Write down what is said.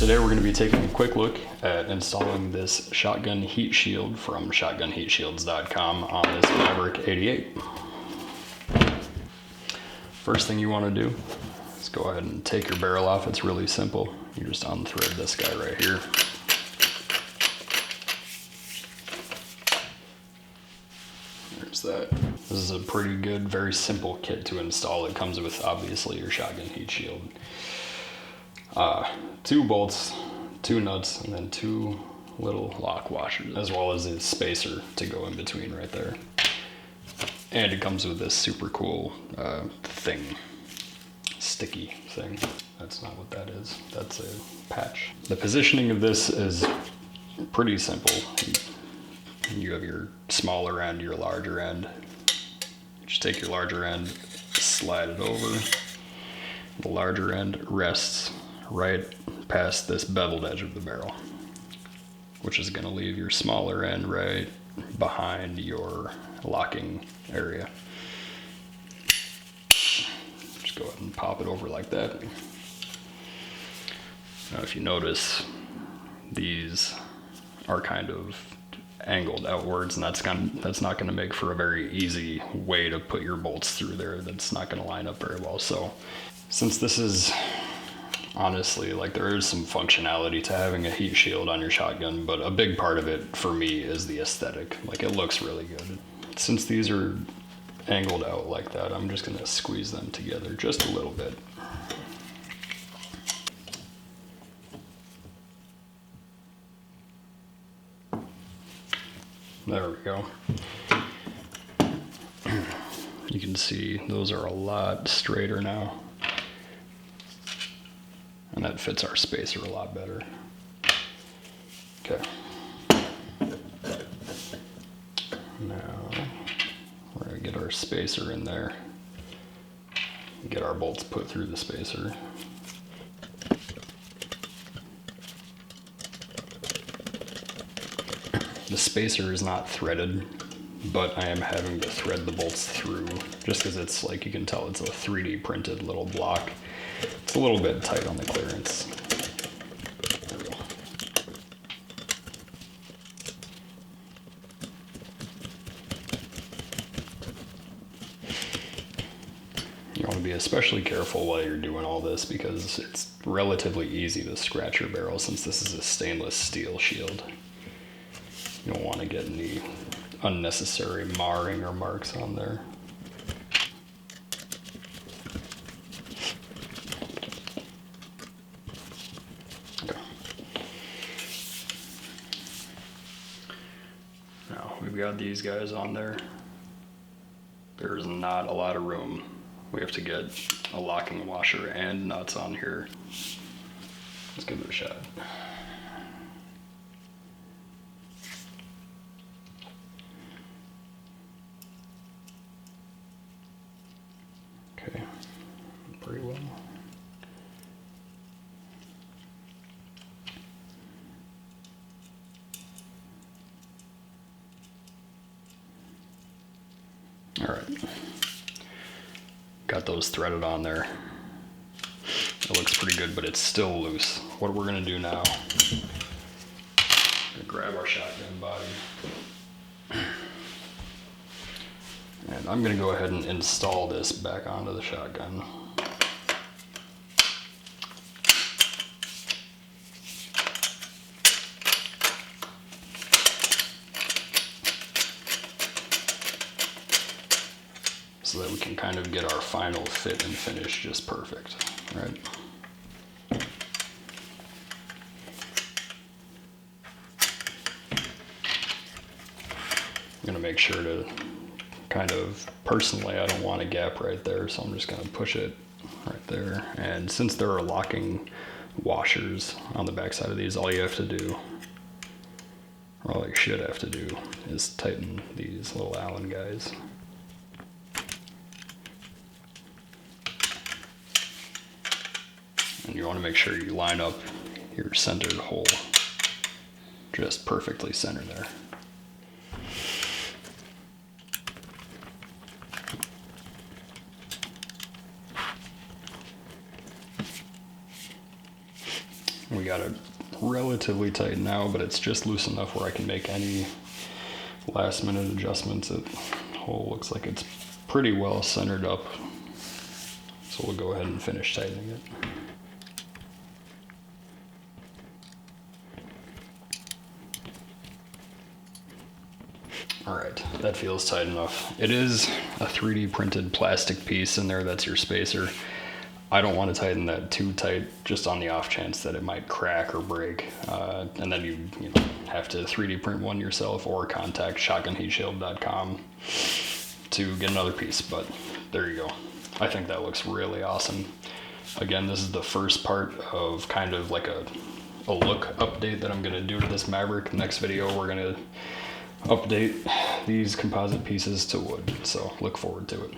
Today we're going to be taking a quick look at installing this shotgun heat shield from shotgunheatshields.com on this Maverick 88. First thing you want to do is go ahead and take your barrel off. It's really simple. You just unthread this guy right here. There's that. This is a pretty good, very simple kit to install. It comes with obviously your shotgun heat shield. 2 bolts, 2 nuts, and then 2 little lock washers, as well as a spacer to go in between right there. And it comes with this super cool sticky thing. That's not what that is. That's a patch. The positioning of this is pretty simple. You have your smaller end, your larger end. Just take your larger end, slide it over. The larger end rests right past this beveled edge of the barrel, which is going to leave your smaller end right behind your locking area. Just go ahead and pop it over like that. Now if you notice, these are kind of angled outwards, and that's not going to make for a very easy way to put your bolts through there. That's not going to line up very well. So since this is honestly, like, there is some functionality to having a heat shield on your shotgun, but a big part of it for me is the aesthetic. Like, it looks really good. Since these are angled out like that, I'm just gonna squeeze them together just a little bit. There we go. You can see those are a lot straighter now. And that fits our spacer a lot better. Okay. Now we're gonna get our spacer in there. Get our bolts put through the spacer. The spacer is not threaded, but I am having to thread the bolts through just because it's, like, you can tell it's a 3D printed little block. It's a little bit tight on the clearance. There we go. You want to be especially careful while you're doing all this because it's relatively easy to scratch your barrel since this is a stainless steel shield. You don't want to get any unnecessary marring or marks on there. Now we've got these guys on there. There's not a lot of room. We have to get a locking washer and nuts on here. Let's give it a shot. Okay, pretty well. All right, got those threaded on there. It looks pretty good, but it's still loose. What we're gonna do now, we're gonna grab our shotgun body. And I'm gonna go ahead and install this back onto the shotgun. So that we can kind of get our final fit and finish just perfect, right? I'm gonna make sure to personally, I don't want a gap right there, so I'm just gonna push it right there. And since there are locking washers on the back side of these, all you have to do, or all you should have to do, is tighten these little Allen guys. And you want to make sure you line up your centered hole just perfectly centered there. We got it relatively tight now, but it's just loose enough where I can make any last minute adjustments. The hole looks like it's pretty well centered up. So we'll go ahead and finish tightening it. All right, that feels tight enough. It is a 3D printed plastic piece in there that's your spacer. I don't want to tighten that too tight, just on the off chance that it might crack or break. And then you have to 3D print one yourself or contact shotgunheatshield.com to get another piece, but there you go. I think that looks really awesome. Again, this is the first part of kind of like a look update that I'm gonna do to this Maverick. Next video, we're gonna update these composite pieces to wood, so look forward to it.